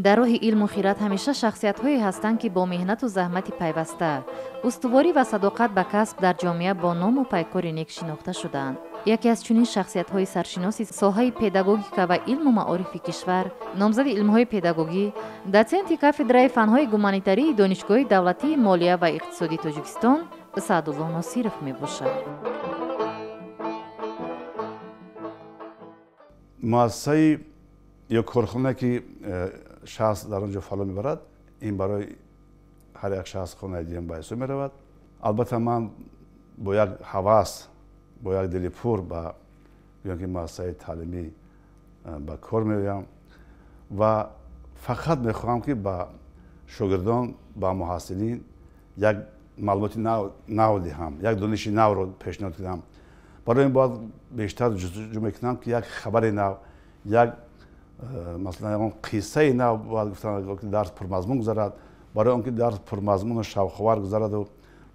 дар роҳи илму хират ҳамеша шахсиятҳое ҳастанд ки бо меҳнату заҳмати пайваста, устуворӣ ва садоқат ба касб дар ҷомеа бо ному пайкори нек шинохта шудаанд. яке аз чунин шахсиятҳои саршиноси соҳаи педагогика ва илму маорифи кишвар, номзади илмҳои педагогӣ, дотсенти кафедраи фанҳои гуманитарии донишгоҳи давлатии молия ва иқтисодии Тоҷикистон Саъдулло Носиров мебошад. муассисаи ё корхона ки шахс дар онҷо фаъолият мебарад, ин барои ҳар як шахс хонаи дига ба ҳисоб меравад. албатта ман бо як ҳавас, бо як дили пур ба гӯям ки муассисаи таълимӣ ба кор меоям ва фақат мехоҳам ки ба шогирдон, ба муҳассилин як маълумоти нав диҳам, як дониши навро пешниҳод кунам. барои ин бояд бештар ҷустуҷӯ мекунам ки як хабари нав, як масалан ягон қиссаи нав бояд гуфтан дарс пурмазмун гузарад. барои он ки дарс пурмазмуну шавқовар гузараду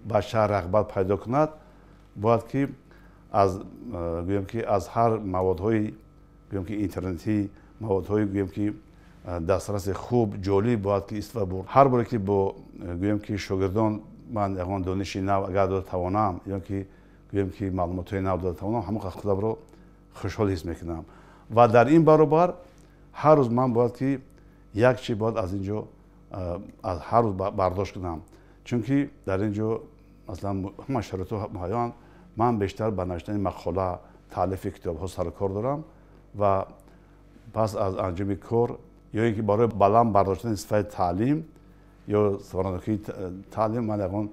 бача рағбат пайдо кунад, бояд ки гӯям ки аз ҳар маводҳои гӯям ки интернетӣ, маводҳои гӯям ки дастраси хуб, ҷолиб бояд ки истифода бурд. ҳар боре ки бо гӯям ки шогирдон ман ягон дониши нав агар дода тавонам, ё ки гӯям ки маълумотҳои нав дода тавонам, ҳамон қадр худамро хушҳол ҳис мекунам. ва дар ин баробар ҳар рӯз ман бояд ки як чи бояд аз ин ҷо аз ҳар рӯз бардошт кунам. чунки дар ин ҷо масалан ҳама шароитҳо муҳайёанд. ман бештар ба навиштани мақола, таълифи китобҳо сару кор дорам ва пас аз анҷоми кор ё ин ки барои баланд бардоштани сифати таълим ё саварнокии таълим ман ягон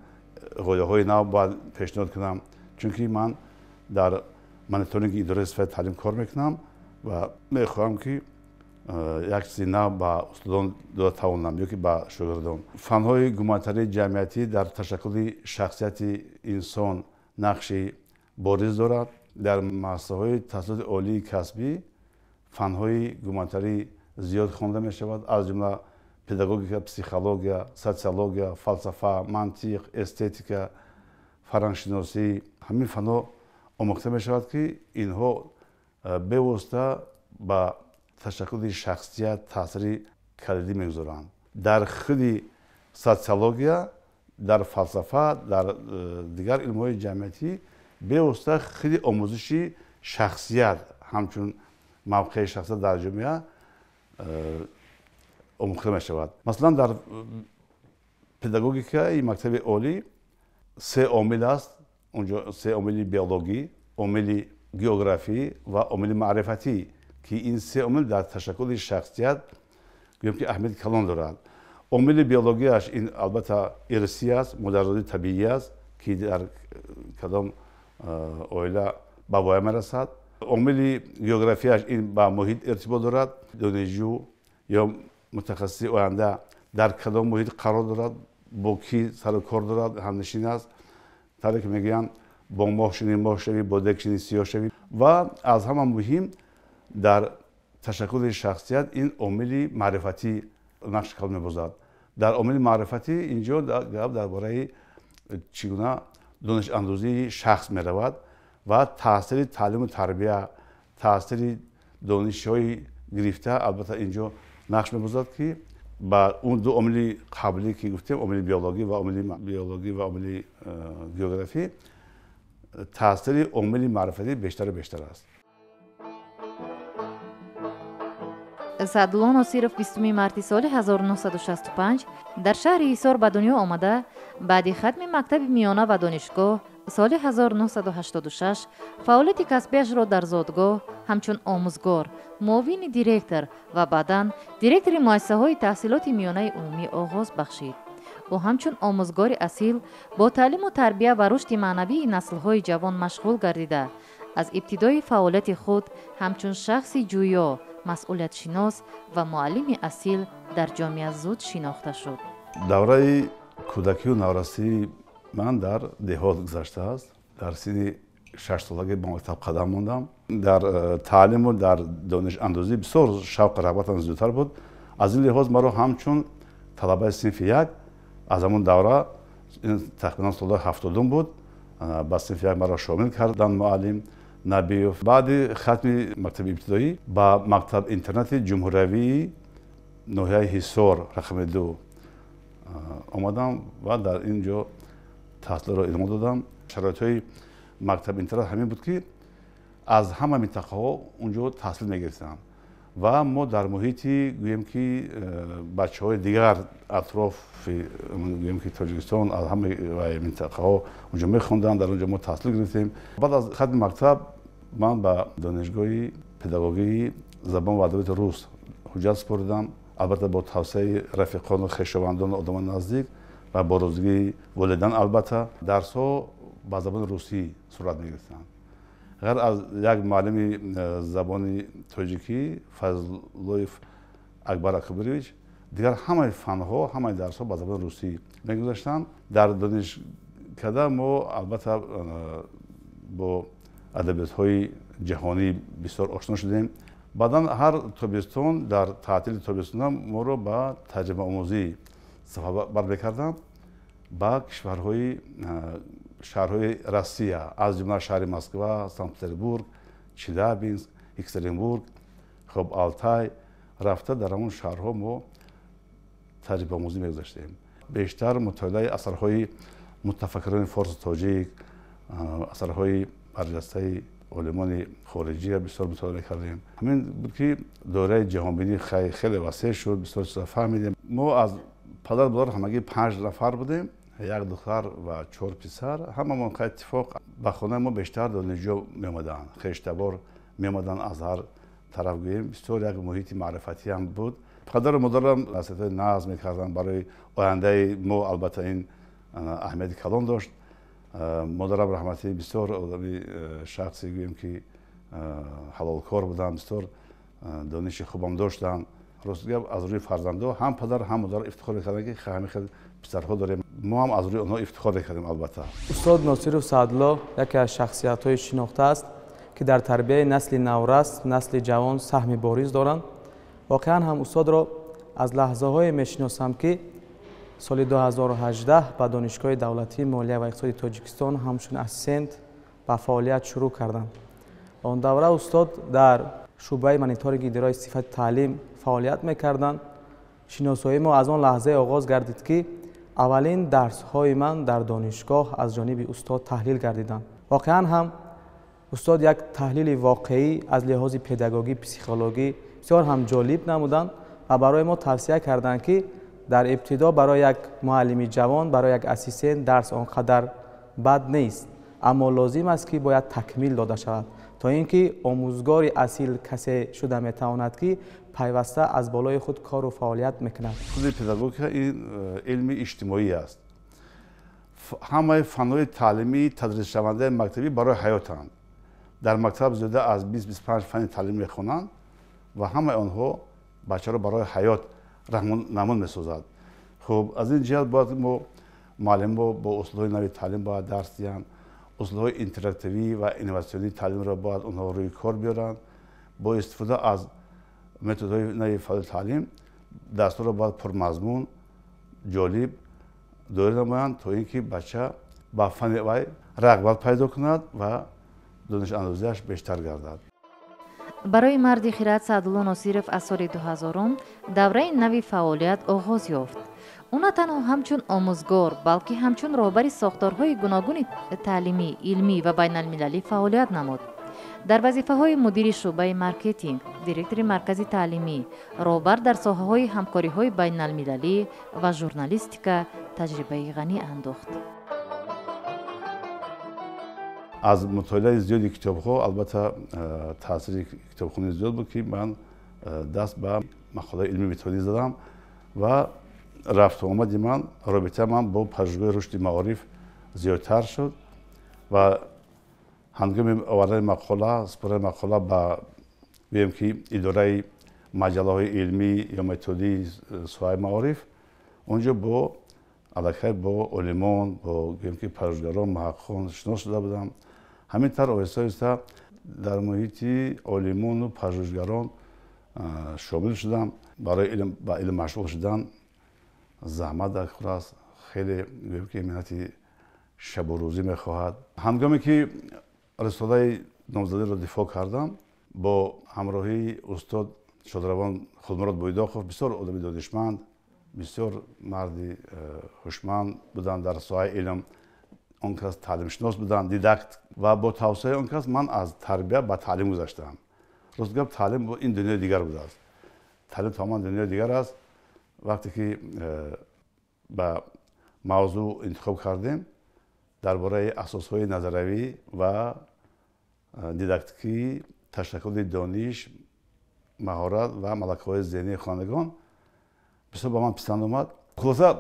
ғояҳои нав бояд пешниҳод кунам. чунки ман дар мониторинги идораи сифати таълим кор мекунам ва мехоҳам ки як чизи нав ба устодон дода тавонам ё ки ба шогирдон. фанҳои гуманитарии ҷамъиятӣ дар ташаккули шахсияти инсон нақши бориз дорад. дар муассисаҳои таҳсилоти олии касбӣ фанҳои гуманитарӣ зиёд хонда мешавад, аз ҷумла педагогика, психология, социология, фалсафа, мантиқ, эстетика, фарҳангшиносӣ. ҳамин фанҳо омӯхта мешавад ки инҳо бевосита ба ташаккули шахсият таъсири калидӣ мегузоранд. дар худи социология, дар фалсафа, дар дигар илмҳои ҷамъиятӣ бевосита худи омӯзиши шахсият ҳамчун мавқеи шахсият дар ҷомеа омӯхта мешавад. масалан дар педагогикаи мактаби олӣ се омил аст. онҷо се омили биологӣ, омили географӣ ва омили маърифатӣ ки ин се омил дар ташаккули шахсият гӯям ки аҳамияти калон дорад. омили биологияш ин албатта ирсӣ аст, модарозии табиӣ аст ки дар кадом оила ба воя мерасад. омили географияш ин ба муҳит иртибот дорад. донишҷӯ ё мутахассиси оянда дар кадом муҳит қарор дорад, бо кӣ сару кор дорад, ҳамнишин аст. тавре ки мегӯянд бо моҳ шини моҳ шавӣ, бо дек шини сиёҳ шавӣ. ва аз ҳама муҳим дар ташаккули шахсият ин омили маърифатӣ нақши калон мебозад. дар омили маърифатӣ инҷо гап дар бораи чӣ гуна донишандозии шахс меравад ва таъсири таълиму тарбия, таъсири донишҳои гирифта албатта инҷо нақш мебозад ки ба он ду омили қаблӣ ки гуфтем, омили биологӣ ва омили географӣ, таъсири омили маърифатӣ бештару бештар аст. Саъдулло Носиров 20 марти соли 1965 дар шаҳри Ҳисор ба дунё омада. баъди хатми мактаби миёна ва донишгоҳ соли 1986 фаъолияти касбиашро дар зодгоҳ ҳамчун омӯзгор, муовини директор ва баъдан директори муассисаҳои таҳсилоти миёнаи умумӣ оғоз бахшид. ӯ ҳамчун омӯзгори асил бо таълиму тарбия ва рушди маънавии наслҳои ҷавон машғул гардида, аз ибтидои фаъолияти худ ҳамчун шахси ҷӯё, масъулиятшинос ва муаллими асил дар ҷомеа зуд шинохта шуд. давраи кӯдакию наврасии ман дар деҳот гузаштааст. дар синни 6 солагӣ ба мактаб қадам мондам. дар таълиму дар донишандозӣ бисёр шавқу рағбатам зиёдтар буд. аз ин лиҳоз маро ҳамчун талабаи синфи як аз ҳамон давра тақрибан соли 70 буд, ба синфи як маро шомил карданд муаллим Набиев. баъди хатми мактаби ибтидоӣ ба мактаб интернати ҷумҳуриявии ناحیه حصار رقم 2 آمدم و در اینجا تحصیل را ادامه دادم. شرایط مکتب اینترنت همین بود که از همه منطقه ها اونجا تحصیل میگرفتن و ما در محیطی گویم که بچه های دیگر اطراف گویم که تاجیکستان از همه منطقه ها اونجا میخوندن، در اونجا ما تحصیل گرفتیم. بعد از ختم مکتب من به دانشگاه پداگوژی زبان و ادبیات روس حجت سپردم، البته با توسعه رفیقان و خویشاوندان و آدمان نزدیک و با روزگی والدین. البته درس ها با زبان روسی صورت میگرفتن. غیر از یک معلم زبان تاجیکی فضلویف اکبر اکبرویچ، دیگر همه فن ها همه درس ها با زبان روسی میگذاشتن. در دانشکده ما البته با ادبیات های جهانی بسیار آشنا شدیم. بعدا هر تابستان در تعطیل تابستان ما رو با تجربه آموزی سفر برمی‌کردند با کشورهای شهرهای روسیه، از جمله شهر مسکو، سنت پترزبورگ، چیلیابینسک، یکاترینبورگ، خب آلتای رفته در اون شهرها ما تجربه آموزی می‌گذاشتیم. بیشتر مطالعه اثرهای متفکران فارس و تاجیک، اثرهای برجسته علمان خارجی بسیار مطالعه کردیم. همین بود که دوره جهانبینی خیلی وسیع شد، بسیار چیزا فهمیدیم. ما از پدر مادر همگی 5 نفر بودیم، یک دختر و 4 پسر. همه ما اتفاق به خانه ما بیشتر دانشجو می‌آمدن، خویشتبار می‌آمدن از هر طرف. گوییم بسیار یک محیط معرفتی هم بود. پدر و مادرم نصیحت نظم می‌کردن برای آینده ما. البته این اهمیت کلان داشت. مادرم رحمتی بسیار آدمی شخصی گوییم که حلال کار بودن، بسیار دانش خوبم داشتن. راست از روی فرزندا هم پدر هم مادر افتخار می‌کردن که خیلی پسرها داریم. ما هم از روی آنها افتخار می‌کردیم. البته استاد ناصر سعدالله یکی از شخصیت‌های شناخته است که در تربیت نسل نورست، نسل جوان سهم بارز دارند. واقعا هم استاد را از لحظه‌های میشناسم که سال 2018 به دانشگاه دولتی مالیه و اقتصاد تاجیکستان همچون اسیستنت به فعالیت شروع کردند. آن دوره استاد در شعبه مانیتورینگ اداره صفت تعلیم فعالیت می‌کردند. شناسایی ما از آن لحظه آغاز گردید که اولین درس‌های من در دانشگاه از جانب استاد تحلیل گردیدند. واقعا هم استاد یک تحلیل واقعی از لحاظ پداگوژی، پسیکولوژی بسیار هم جالب نمودند و برای ما توصیه کردند که در ابتدا برای یک معلم جوان، برای یک اسیستنت درس آنقدر بد نیست، اما لازم است که باید تکمیل داده شود تا اینکه آموزگار اصیل کسی شده میتواند که پیوسته از بالای خود کار و فعالیت میکند. خود پداگوژی این علم اجتماعی است. همه فن‌های تعلیمی تدریس شونده مکتبی برای حیاتند. در مکتب زیاده از 20-25 فن تعلیم میخوانند و همه آنها بچه را برای حیات نمون می‌سازد. خب از این جهت باید ما معلم با اصولهای نوی تعلیم باید درس دهند. اصولهای اینتراکتیوی و اینواسیونی تعلیم را باید اونها روی کار بیارند. با استفاده از متدهای نوی فعال تعلیم درس‌ها را باید پرمضمون، جالب دایر نمایند تا اینکه بچه با فن وی رغبت پیدا کند و دانش اندازی‌اش بیشتر گردد. برای مرد خرد سعدالله ناصرов از سال 2000 دوره نوی فعالیت آغاز یافت. او نه تنها همچون آموزگار بلکه همچون راهبر ساختارهای گوناگون تعلیمی، علمی و بین المللی فعالیت نمود. در وظیفه‌های مدیر شعبه مارکتینگ، دیرکتور مرکز تعلیمی، راهبر در ساحه‌های همکاری‌های بین المللی و ژورنالیستیک تجربه غنی انداخت. از مطالعه زیادی کتاب‌ها البته تاثیر کتابخوانی زیاد بود که من دست به مقاله علمی متدی زدم و رفت و آمد من رابطه من با پژوهش رشد معارف زیادتر شد و هنگام آوردن مقاله سپردن مقاله به بگیم که اداره مجله‌های علمی یا متدی سوای معارف اونجا با علاقه با علمان با بگیم که پژوهشگران محققان شناس شده بودم. همینطور آهسته در محیط علمان و پژوهشگران شامل شدم. برای علم مشغول شدن زحمت در کار است. خیلی که مهنتی شب و روزی میخواهد. هنگامی که رساله نامزدی را دفاع کردم با همراهی استاد شادروان خودمراد بویداخوف بسیار آدم دانشمند، بسیار مردی هوشمند بودند در ساحه علم. اون کس تعلیم شناس بودند، دیداکت، و با توسعه اون کس من از تربیت به تعلیم گذاشتم. راست گفت تعلیم با این دنیا دیگر بود است. تعلیم تمام دنیا دیگر است. وقتی که با موضوع انتخاب کردیم درباره اساسهای نظروی و دیداکتیکی تشکیل دانش، مهارت و ملکه‌های ذهنی خوانندگان بسیار با من پسند آمد. خلاصه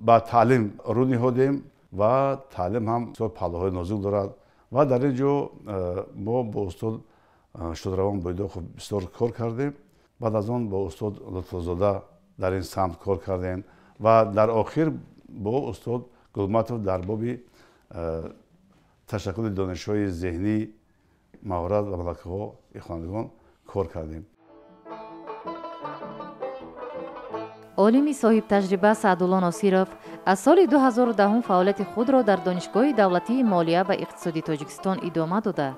با تعلیم رو نهادیم و تعلیم هم بسیار پهلوهای نازک دارد و در اینجا ما با استاد شادروان بویداخوف بسیار کار کردیم. بعد از آن با استاد لطف‌زاده در این سمت کار کردیم و در آخر با استاد گلماتوف در باب تشکیل دانش‌های ذهنی، مهارت و ملکه‌ها خوانندگان کار کردیم. олими соҳибтаҷриба Саъдулло Носиров аз соли 2010 фаъолияти худро дар Донишгоҳи давлатии молия ва иқтисодии Тоҷикистон идома дода,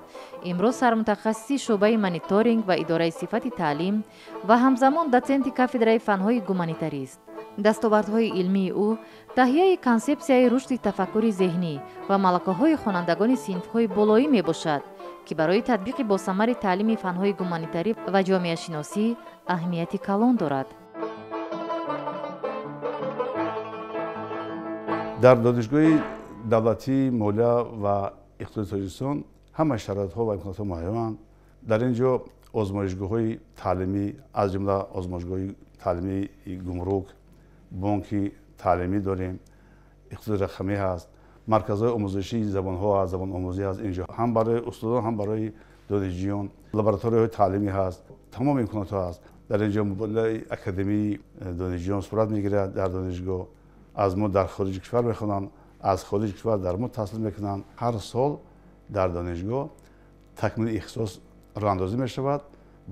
имрӯз сармутахассиси шуъбаи мониторинг ва идораи сифати таълим ва ҳамзамон дотсенти кафедраи фанҳои гуманитарист. дастовардҳои илмии ӯ таҳияи консепсияи рушди тафаккури зеҳнӣ ва малакаҳои хонандагони синфҳои болоӣ мебошад, ки барои татбиқи босамари таълими фанҳои гуманитарӣ ва ҷомеашиносӣ аҳамияти калон дорад. در دانشگاه دولتی مولیا و اقتصادی تاجیکستان همه شرایط‌ها و امکانات معینند. در اینجا آزمایشگاه‌های تعلیمی از جمله آزمایشگاه تعلیمی گمرک، بانک تعلیمی داریم، اقتصاد رقمی هست، مرکزهای آموزشی زبان‌ها و زبان آموزی هست. اینجا هم برای استادان هم برای دانشجویان لابراتوارهای تعلیمی هست. تمام امکانات هست. در اینجا مبادله اکادمی دانشجویان صورت می‌گیرد. در دانشگاه از ما در خارج کشور میخوانند، از خارج کشور در ما تحصیل میکنند. هر سال در دانشگاه تکمیل اختصاص راهاندازی میشود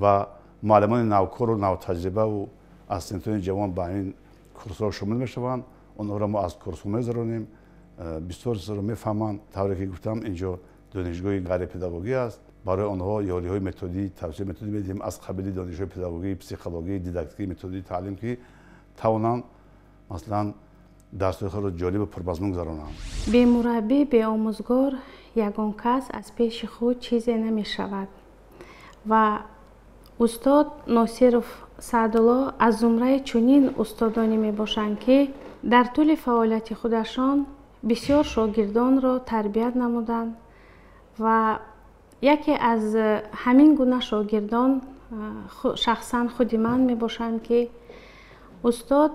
و معلمان نوکار و نوتجربه و اسیستانت‌های جوان به این کورس‌ها شامل میشوند. آنها را ما از کورس‌ها می‌گذرانیم. بسیار چیزا را میفهمند. طوری که گفتم اینجا دانشگاه غیر پداگوژی است. برای آنها یاری‌های متدی، توسعه متدی میدیم از قبیل دانشگاه پداگوژی، پسیخولوژی، دیداکتیکی، متدی تعلیم که توانند مثلا درس‌های خود را جالب و پرمضمون گذرانند. به مربی، به آموزگار یگان کس از پیش خود چیزی نمی‌شود و استاد ناصرов سعدالله از زمره چنین استادانی میباشند که در طول فعالیت خودشان بسیار شاگردان را تربیت نمودند و یکی از همین گونه شاگردان شخصا خود من میباشند که استاد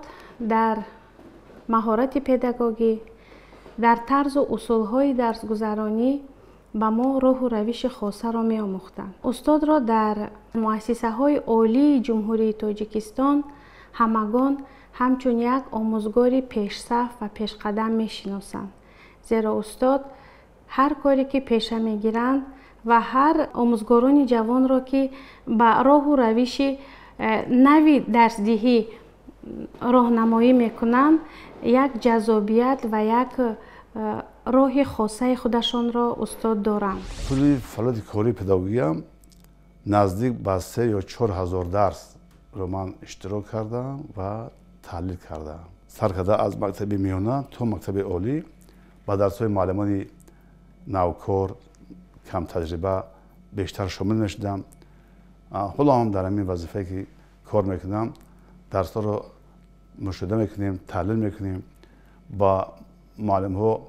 در مهارت پداگوژی، در طرز و اصولهای درسگذرانی به ما راه و روش خاصه را می آموختند. استاد را در مؤسسه های عالی جمهوری تاجیکستان همگان همچون یک آموزگار پیشصف و پیشقدم می شناسند. زیرا استاد هر کاری که پیشه می گیرند و هر آموزگاران جوان را که به راه و روش نوی درسدهی راهنمایی میکنند، یک جذابیت و یک راه خاصه خودشان را استاد دارند. طول فعالیت کاری پداگوژی هم نزدیک به 3 یا 4 هزار درس را من اشتراک کردم و تحلیل کردم. سرکرده از مکتب میانه تا مکتب عالی با درس‌های معلمان نوکار، کم تجربه بیشتر شامل میشدم. حالا هم در این وظیفه که کار میکنم درس‌ها را مشاهده میکنیم، تحلیل میکنیم، با معلم‌ها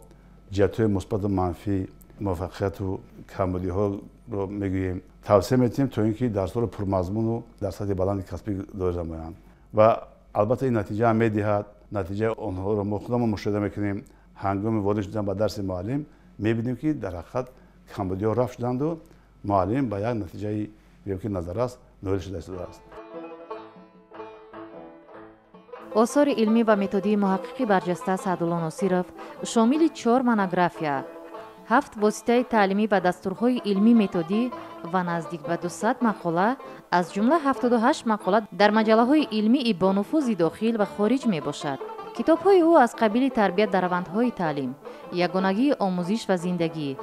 جهت‌های مثبت و منفی، موفقیت و کمبودی‌ها رو میگوییم، توصیه می‌کنیم تا اینکه درس‌ها رو پرمضمون و در سطح بلند کسبی داشته باشند و البته این نتیجه هم می‌دهد. نتیجه آنها رو ما خودمون مشاهده میکنیم. هنگام وارد شدن به درس معلم می‌بینیم که در حقیقت کمبودی‌ها رفع شدند و معلم به یک نتیجه که نظر است نائل شده است. آثار علمی و متدی محققی برجسته سعدالله ناصرов شامل 4 монография، 7 واسطه تعلیمی و دستورهای علمی متدی و نزدیک به 200 مقاله از جمله 78 مقاله در مجله‌های علمی با نفوذ داخل و خارج می باشد. کتاب‌های او از قبیل تربیت در روندهای تعلیم، یگانگی آموزش و زندگی،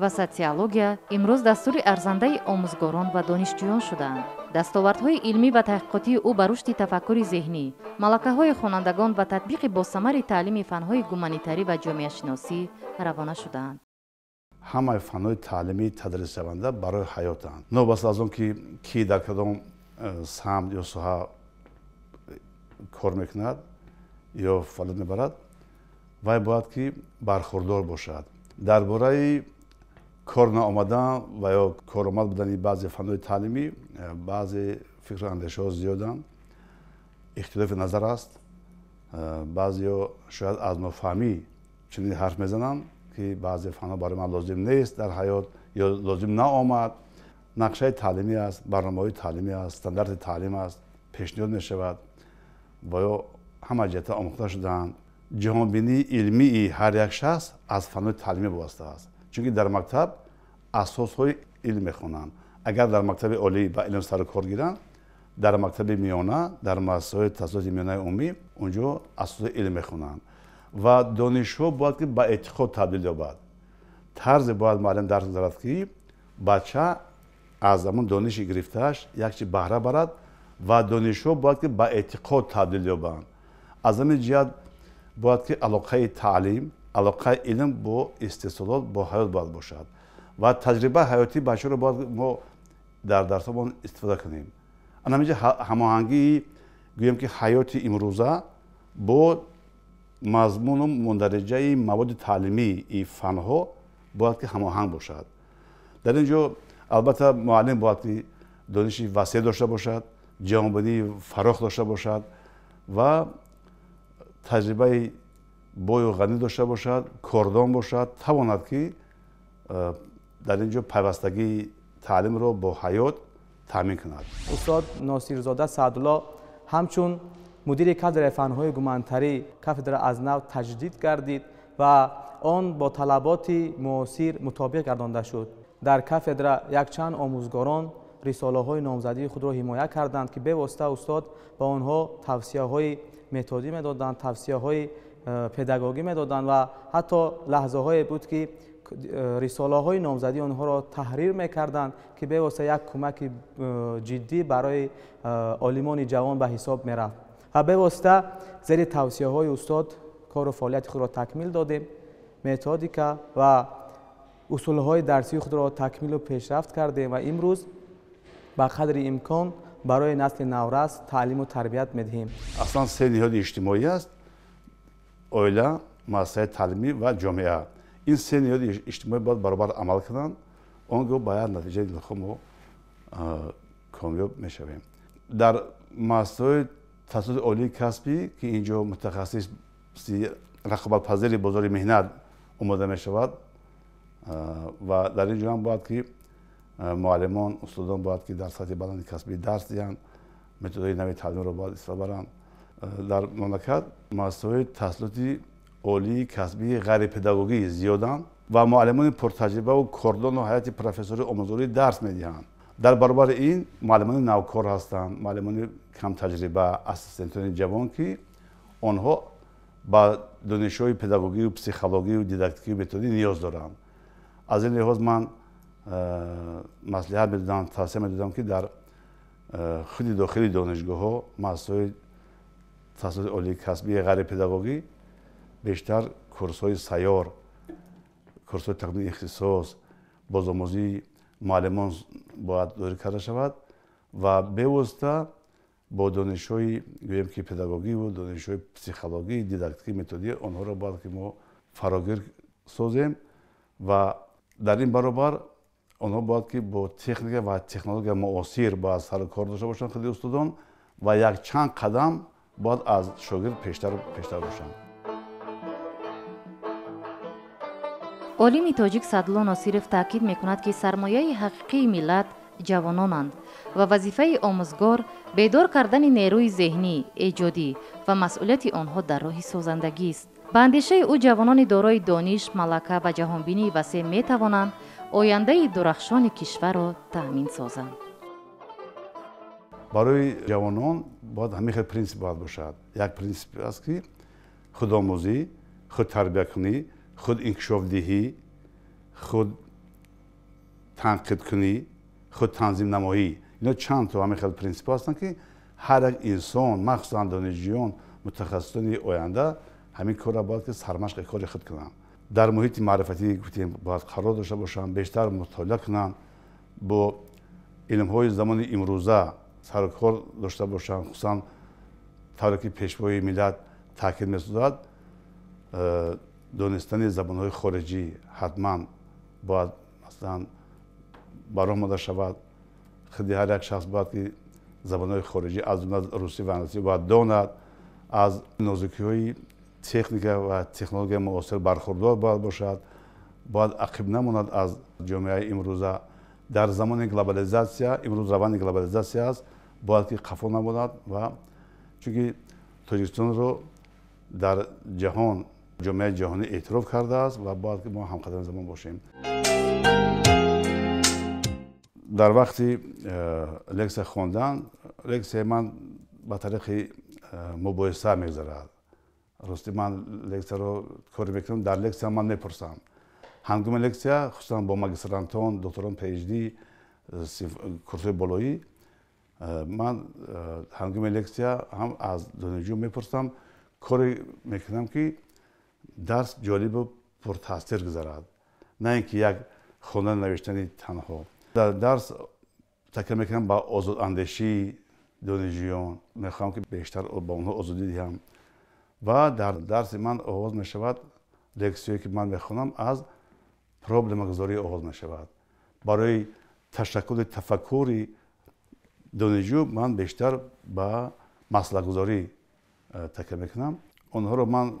ва социология имрӯз дастури арзандаи омӯзгорон ва донишҷӯён шудаанд. дастовардҳои илмӣ ва таҳқиқотии ӯ ба рушди тафаккури зеҳнӣ, малакаҳои хонандагон ва татбиқи босамари таълими фанҳои гуманитарӣ ва ҷомеашиносӣ равона шудаанд. ҳамаи фанҳои таълимии тадрисшаванда барои ҳаётанд. новаста аз он ки дар кадом самт ё соҳа кор мекунад ё фаъолият мебарад, вай бояд ки бархурдор бошад. дар бораи кор наомадан ва ё коромад будани баъзе фанҳои таълимӣ баъзе фикру андешаҳо зиёданд. ихтилофи назар аст. баъзеҳо шояд аз нофаҳмӣ чунин ҳарф мезананд ки баъзе фанҳо барои ман лозим нест дар ҳаёт ё лозим наомад. нақшаи таълимӣ аст, барномаҳои таълимӣ аст, стандарти таълим аст, пешниҳод мешавад ва ё ҳама ҷиҳата омӯхта шудаанд. ҷаҳонбинии илмии ҳар як шахс аз фанҳои таълимӣ вобаста аст. чунки дар мактаб асосҳои илм мехонанд. агар дар мактаби олӣ ба илм сару кор гиранд, дар мактаби миёна, дар муассисаҳои таҳсилоти миёнаи умумӣ онҷо асосҳои илм мехонанд ва донишҳо бояд ки ба эътиқод табдил ёбад. тарзе бояд муаллим дарс гузарад ки бача аз ҳамон дониши гирифтааш якчи баҳра барад ва донишҳо бояд ки ба эътиқод табдил ёбанд. аз ҳамин ҷиҳат бояд ки алоқаи таълим, алоқаи илм бо истеҳсолот, бо ҳаёт бояд бошад ва таҷрибаи ҳаётии бачаҳоро бояд мо дар дарсҳоамон истифода кунем. ан ҳаминҷа ҳамоҳангии гӯем ки ҳаёти имрӯза бо мазмуну мундариҷаи маводи таълимии фанҳо бояд ки ҳамоҳанг бошад. дар ин ҷо албатта муаллим бояд ки дониши васеъ дошта бошад, ҷаҳонбинии фарох дошта бошад ва таҷрибаи бою ғанӣ дошта бошад, кордон бошад, тавонад ки дар ин ҷо пайвастагии таълимро бо ҳаёт таъмин кунад. устод носирзода саъдулло ҳамчун мудири кадри фанҳои гуманитарӣ кафедра аз нав таҷдид гардид ва он бо талаботи муосир мутобиқ гардонда шуд. дар кафедра якчанд омӯзгорон рисолаҳои номзадии худро ҳимоя карданд ки бевосита устод ба онҳо тавсияҳои методӣ медоданд, тавсияҳои педагогӣ медоданд ва ҳатто лаҳзаҳое буд ки рисолаҳои номзадии онҳоро таҳрир мекарданд ки бевосита як кӯмаки ҷиддӣ барои олимони ҷавон ба ҳисоб мерафт. ва бевосита зери тавсияҳои устод кору фаъолияти худро такмил додем. методика ва усулҳои дарсии худро такмилу пешрафт кардем ва имрӯз ба қадри имкон барои насли наврас таълиму тарбият медиҳем. аслан се ниҳоди иҷтимоӣ аст: оила, муассисаи таълимӣ ва ҷомеа. ин се ниҳоди иҷтимоӣ бояд баробар амал кунанд, он гоҳ ба як натиҷаи дилхоҳ мо комёб мешавем. дар муассисаҳои таҳсилоти олии касбӣ ки ин ҷо мутахассиси рақобатпазири бозори меҳнат омода мешавад ва дар ин ҷо ҳам бояд ки муаллимон, устодон бояд ки дар сатҳи баланди касбӣ дарс диҳанд, методҳои нави таълимро бояд истифода баранд. дар мамлакат муассисаҳои таҳсилоти олии касбии ғайрипедагогӣ зиёданд ва муаллимони пуртаҷрибаву кордону ҳайати профессории омӯзгорӣ дарс медиҳанд. дар баробари ин муаллимони навкор ҳастанд, муаллимони камтаҷриба, ассистентони ҷавон ки онҳо ба донишҳои педагогию, психологию, дидактикию методӣ ниёз доранд. аз ин лиҳоз ман маслиҳат медодам, тавсия медодам ки дар худи дохили донишгоҳҳо, муассисаҳои таҳсилоти олии касбии ғайрипедагогӣ бештар курсҳои сайёр, курсҳои такмили ихтисос, бозомӯзии муаллимон бояд дорӣ карда шавад ва бевосита бо донишҳои гӯем ки педагогиву донишҳои психологӣ, дидактикӣ, методӣ онҳоро бояд ки мо фарогир созем ва дар ин баробар онҳо бояд ки бо техника ва технология муосир бояд сару кор дошта бошанд худи устодон ва якчанд қадам бояд аз шогирд пештару пештар бошанд. олими тоҷик саъдулло носиров таъкид мекунад ки сармояи ҳақиқии миллат ҷавононанд ва вазифаи омӯзгор бедор кардани нерӯи зеҳнӣ, эҷодӣ ва масъулияти онҳо дар роҳи созандагист. ба андешаи ӯ ҷавонони дорои дониш, малака ва ҷаҳонбинии васеъ метавонанд ояндаи дурахшони кишварро таъмин созанд. барои ҷавонон бояд ҳамин хел принсип бояд бошад. як принсип аст ки худомӯзӣ, худ тарбиякунӣ, худ инкишофдиҳӣ, худ تنقیدکنی، خود تنظیم نمایی، اینا چند تا همه خیلی پرینسیپ هستن که هر یک انسان، مخصوصا دانشجویان متخصصان آینده همین کار را باید که سرمشق کار خود کنن. در محیط معرفتی گفتیم باید قرار داشته باشن، بیشتر مطالعه کنن، با علم های زمان امروزه سر و کار داشته باشن، خصوصا طوری که پیشوای ملت تاکید می‌سازد دانستن زبان های خارجی حتما باید مثلا برای آماده شود. خیلی هر یک شخص باید که زبان های خارجی از جمله روسی و انگلیسی باید داند، از نازکی های تکنیک و تکنولوژی معاصر برخوردار باید باشد، باید عقب نماند از جامعه امروزه. در زمان گلوبالیزاسیا، امروز روند گلوبالیزاسیا است، باید که قفا نماند و چون تاجیکستان رو در جهان جامعه جهانی اعتراف کرده است و باید که ما همقدم زمان باشیم. در وقتی لکسیه خواندن، لکسیه من به طریق مباحثه میگذرد. راستی من لکسیه رو کاری میکنم، در لکسیه من میپرسم. هنگام لکسیه خصوصا با ماگسترانتون، دکتران پی‌اچ‌دی، کورس‌های بالایی، من هنگام لکسیه هم از دانشجو میپرسم، کاری میکنم که درس جالب و پرتاثیر گذرد، نه اینکه یک خواندن نوشتن تنها. در درس تاکید میکنم با آزاد اندیشی دانشجویان، میخوام که بیشتر با اونها آزادی دهم و در درس من آغاز میشود، لکسیوی که من میخوانم از پروبلم گذاری آغاز میشود. برای تشکل تفکری دانشجو من بیشتر با مسئله گذاری تاکید میکنم. اونها رو من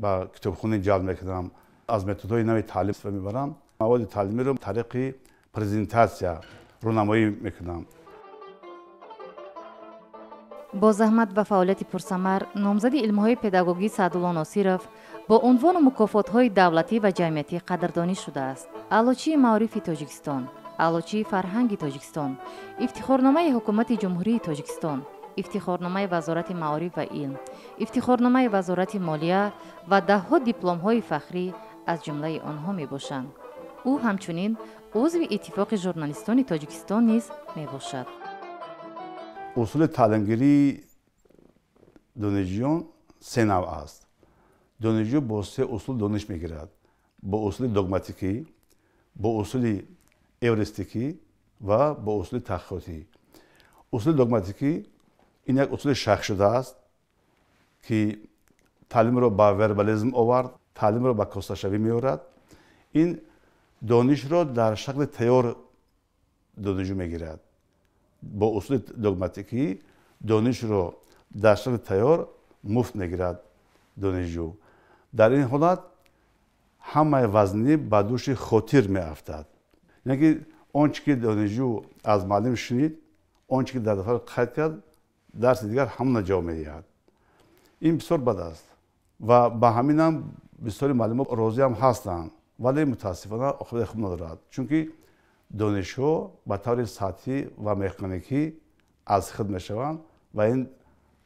با کتابخوانی جلب میکنم، از متدهای نوی تعلیم استفاده میبرم. مواد تعلیمی رو طریق پرزنتاسیا رونمایی میکنم. با زحمت و فعالیت پرثمر، نامزد علم‌های پداگوژی سعدالله ناصرов با عنوان مکافات‌های دولتی و جمعیتی قدردانی شده است. علوچی معارف تاجیکستان، علوچی فرهنگ تاجیکستان، افتخارنامه حکومت جمهوری تاجیکستان، افتخارنامه وزارت معارف و علم، افتخارنامه وزارت مالیه و ده‌ها دیپلم‌های فخری از جمله آنها میباشند. او همچنین عضو اتفاق ژورنالیستان تاجیکستان نیز میباشد. اصول تعلیمگیری دانشجویان سه نوع است. دانشجو با سه اصول دانش میگیرد: با اصول دogماتیکی، با اصول اوریستیکی و با اصول تحقیقاتی. اصول دogماتیکی این یک اصول شرح شده است که تعلیم را با وربالیسم آورد، تعلیم را با کاساشوی میآورد. این دانش را در شکل تیار دانشجو میگیرد. با اصول دogماتیکی دانش را در شکل تیار مفت میگیرد دانشجو. در این حالت همه وزنی به دوش خاطر میافتد. یعنی که آنچه که دانشجو از معلم شنید، آنچه که در دفتر قید کرد، درس دیگر همون جا می‌دهد. این بسیار بد است و به همین هم بسیاری معلمان راضی هم هستند، ولی متاسفانه عاقبت خوب ندارد، چون که دانشجو به طور سطحی و مکانیکی از خود میشوند و این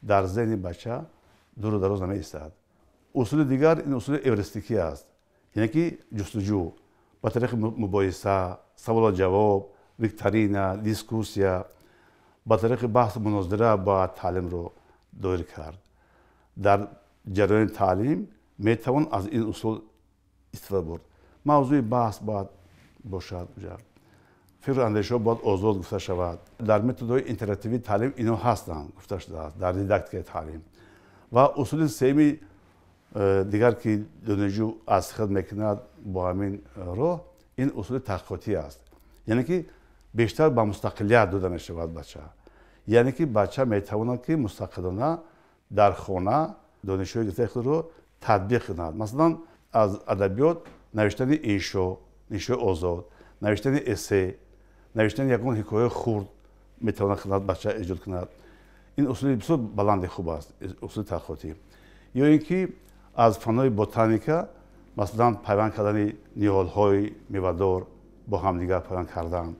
در ذهن بچه دور و دراز نمی‌ایستد. اصول دیگر این اصول اوریستیکی است، یعنی که جستجو با طریق مباحثه، سوال و جواب، ویکتورینا، دیسکوسیا، با طریق بحث مناظره با تعلیم رو دایر کرد. در جریان تعلیم میتوان از این اصول استفاده برد. موضوع بحث باید باشد، فکر و اندیشه باید آزاد گفته شود. در متدهای اینتراکتیوی تعلیم اینا هستند، گفته شده است در دیداکتیک تعلیم. و اصول سومی دیگر که دانشجو از خود میکند با همین راه، این اصول تحقیقاتی است، یعنی که بیشتر با مستقلیت داده میشود بچه. یعنی که بچه میتواند که مستقلانه در خانه دانشجوی گرفته خود رو تطبیق کند. مثلا از ادبیات نوشتن انشا آزاد، نوشتن اسه، نوشتن یگان حکایه خرد میتواند خدمت بچه ایجاد کند. این اصول بسیار بلند خوب است، اصول تحقیقاتی. یا اینکه از فنای بوتانیکا مثلا پیوند کردن نیال‌های میوه‌دار با همدیگر پیوند کردن،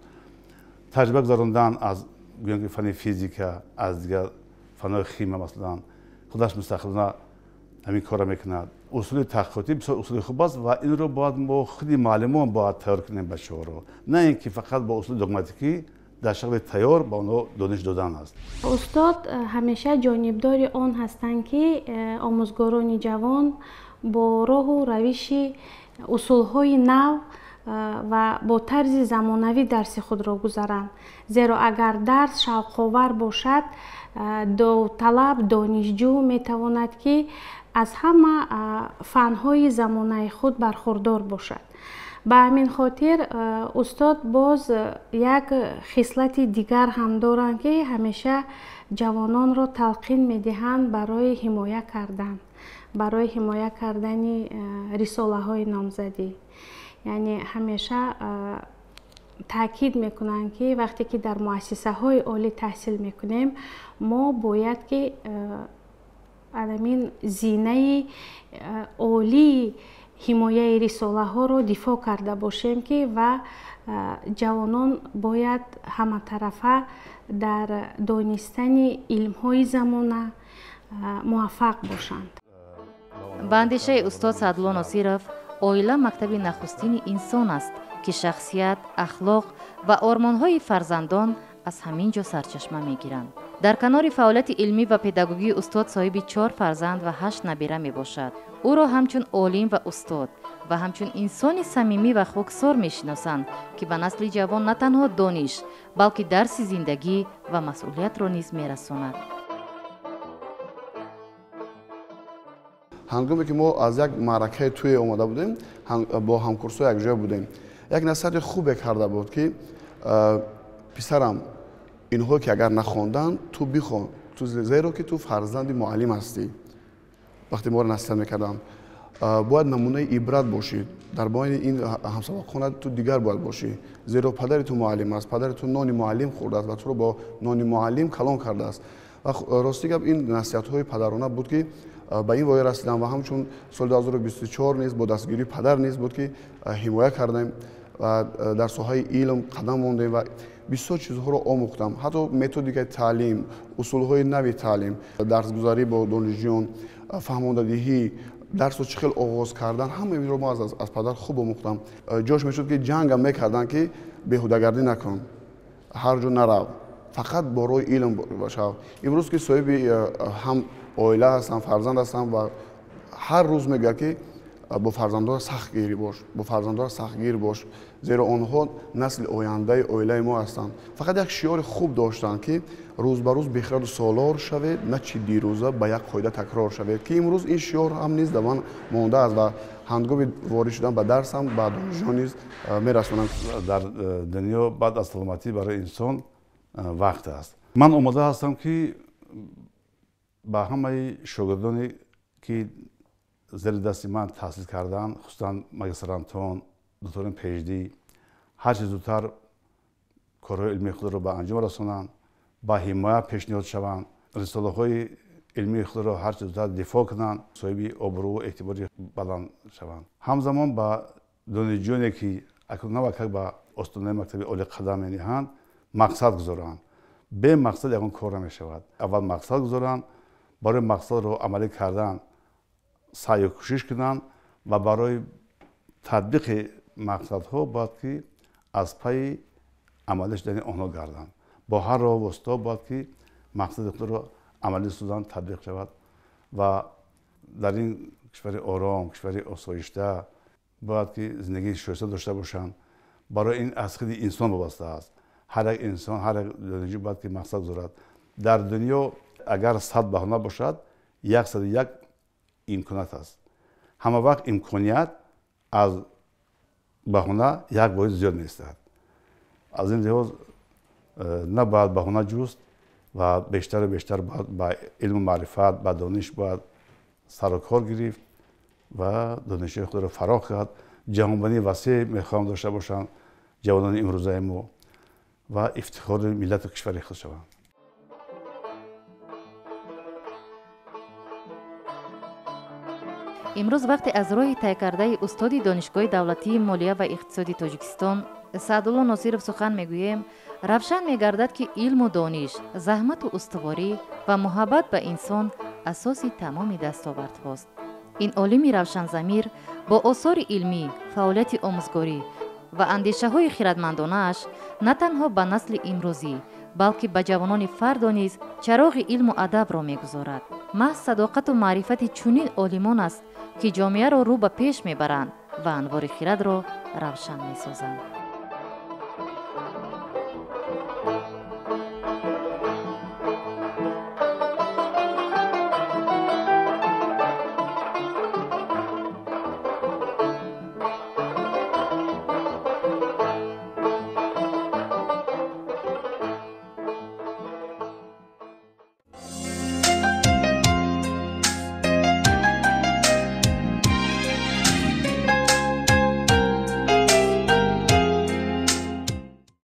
تجربه گذراندن از فن فیزیکا از دیگر فنای شیمی مثلا خودش مستقلانه همین کار میکند. اصول تحقیقاتی بسیار اصول خوب است و این رو باید ما خود معلمان باید تیار کنیم بچه‌ها رو، نه اینکه فقط با اصول دگماتیکی در شکل تیار با اونها دانش دادن است. استاد همیشه جانبدار آن هستند که آموزگاران جوان با راه و روش اصولهای نو و با طرز زمانوی درس خود را گذارند. زیرا اگر درس شوق‌آور باشد، داوطلب دانشجو میتواند که از همه فنهای زمانه خود برخوردار باشد. به همین خاطر استاد باز یک خصلت دیگر هم دارند که همیشه جوانان را تلقین میدهند برای حمایت کردن رساله های نامزدی. یعنی همیشه تاکید میکنند که وقتی که در مؤسسه های عالی تحصیل میکنیم ما باید که زینه عالی حمایه رساله ها رو دفاع کرده باشیم که و جوانان باید همه طرفه در دانستن علم های زمانه موفق باشند. با اندیشه استاد سعدالله ناصرов اویلا مکتب نخستین انسان است که شخصیت، اخلاق و آرمان‌های فرزندان از همین جا سرچشمه می‌گیرند. در کنار فعالیت علمی و پداگوژی استاد صاحب 4 فرزند و 8 نبیره میباشد. او را همچون عالم و استاد و همچون انسان صمیمی و خاکسار میشناسند که به نسل جوان نه تنها دانش بلکه درس زندگی و مسئولیت را نیز میرساند. هنگامی که ما از یک معرکه توی اومده بودیم با همکورس‌ها یک جا بودیم، یک نصیحت خوب کرده بود که پسرم اینها که اگر نخوندن تو بخوان، تو زیرا که تو فرزند معلم هستی. وقتی ما رو نصیحت میکردم باید نمونه عبرت باشید در بین این همسبقان تو دیگر باید باشی، زیرا پدر تو معلم است، پدر تو نان معلم خورده است و تو رو با نان معلم کلان کرده است. و راستی که این نصیحت های پدرانه بود که به این وای رسیدم و همچون سال 2024 نیز با دستگیری پدر نیز بود که حمایت کردیم و در ساحه علم قدم ماندیم و بسیار چیزها رو آموختم. حتی متدیک تعلیم، اصولهای نوی تعلیم، درسگذاری با دانشجویان، فهماندهی، درس رو چخیل آغاز کردن، همه این رو ما از پدر خوب آموختم. جاش میشد که جنگ هم میکردن که بیهوده‌گردی نکن، هر جا نرو، فقط برای علم باشه. امروز که صاحب هم عائله هستم، فرزند هستم و هر روز میگه که با فرزندان سختگیری باش، با فرزندان سختگیر باش، زیرا آنها نسل آینده عائله ما هستند. فقط یک شعار خوب داشتن که روز به روز بخرد و سالار شوید، نه چی دیروزه به یک قاعده تکرار شوید، که امروز این شعار هم نیز در من مانده است و هنگام وارد شدن به درس هم به دانشجویان نیز میرسونم. در دنیا بعد از سلامتی برای انسان وقت است. من آماده هستم که با همه شاگردانی که زیر دست من تحصیل کردن، خصوصا ماگسترانتون، دکتران پی‌اچ‌دی، هر چه زودتر کارهای علمی خود را به انجام رسانند، با حمایت پیشنهاد شوند، رساله‌های علمی خود را هر چه زودتر دفاع کنند، صاحب آبرو و اعتبار بلند شوند. همزمان با دانشجویانی که اکنون نوک به استانه مکتب عالی قدم می‌نهند مقصد گذارند. به مقصد یگان کار نمی‌شود. اول مقصد گذارند، برای مقصد را عملی کردن سعی و کوشش کنند و برای تطبیق مقصدها باید که از پی عملش در آنها گردند. با هر راه و واسطه باید که مقصد خود را عملی سازند، تطبیق شود و در این کشور آرام، کشور آسایشته باید که زندگی شایسته داشته باشند. برای این از خود انسان وابسته است. هر یک انسان، هر یک دانشجو باید که مقصد گذارد. در دنیا اگر 100 بهانه باشد، 101 امکانات است. همه وقت امکانیت از بهانه یک باید زیاد نیستد. از این لحاظ نباید بهانه جست و بیشتر و بیشتر باید با علم و معرفت، با دانش باید سر و کار گرفت و دانشی خود را فراخ کرد. جهانبینی وسیع میخوام داشته باشند جوانان امروزه ما و افتخار ملت و کشور خود شوند. امروز وقتی از راه طی کرده استادی دانشگاه دولتی مالیه و اقتصادی تاجیکستان سعدالله ناصرов سخن میگوییم، روشن میگردد که علم و دانش، زحمت و استواری و محبت به انسان اساس تمام دستاوردهاست. ин олими равшанзамир бо осори илмӣ, фаъолияти омӯзгорӣ ва андешаҳои хиратмандонааш на танҳо ба насли имрӯзӣ, балки ба ҷавонони фардо низ чароғи илму адабро мегузорад. маҳз садоқату маърифати чунин олимон аст ки ҷомеаро рӯ ба пеш мебаранд ва анвори хиратро равшан месозанд.